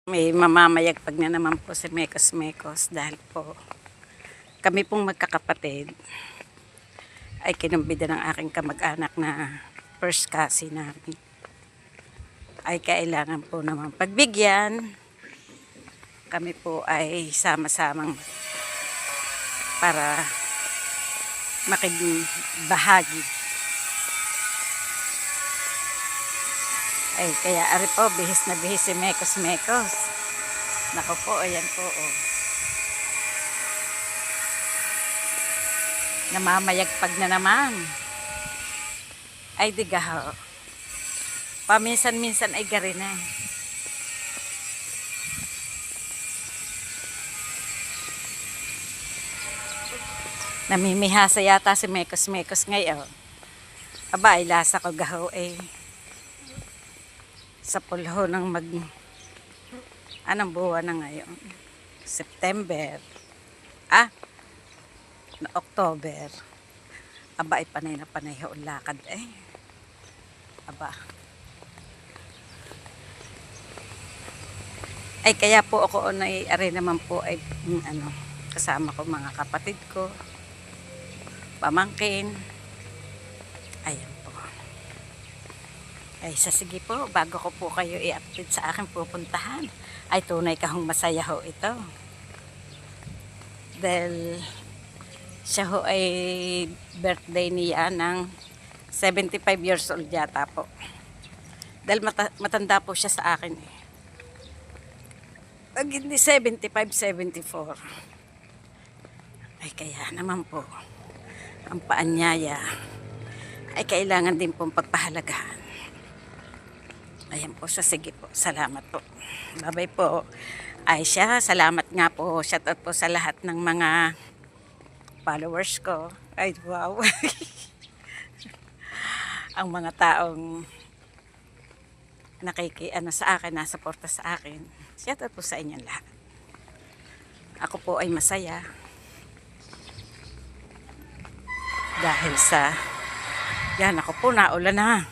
May mamamayagpag na naman po si Mekos Mekos dahil po kami pong magkakapatid ay kinumbida ng aking kamag-anak na first cousin namin. Ay kailangan po naman pagbigyan. Kami po ay sama-samang para makigbahagi. Ay, kaya ari po, bihis na bihis si Mekos Mekos. Naku po, ayan po, oh. Namamayagpag na naman. Ay, digaho. Paminsan-minsan ay gari na. Namimihasa yata si Mekos Mekos ngayon. Aba, ay lasa ko gaho eh. Sa pulho ng anong buwan na ngayon? September. October. Aba, ay panay na panay ho lakad eh. Aba. Ay kaya po ako ari naman po ay kasama ko mga kapatid ko. Pamangkin. Ayan po. Ay sige po, bago ko po kayo i-update sa aking pupuntahan, ay tunay kahong masaya ho ito. Dahil siya ho ay birthday niya ng 75 years old yata po. Dahil matanda po siya sa akin eh. Pag hindi 75, 74. Ay kaya naman po, ang paanyaya ay kailangan din pong pagpahalagahan. Ayan po, sige po. Salamat po. Bye-bye po. Ay siya, salamat nga po. Shout out po sa lahat ng mga followers ko. Ay, wow. Ang mga taong sa akin, nasuporta sa akin. Shout out po sa inyong lahat. Ako po ay masaya. Dahil sa, yan ako po, naulan na.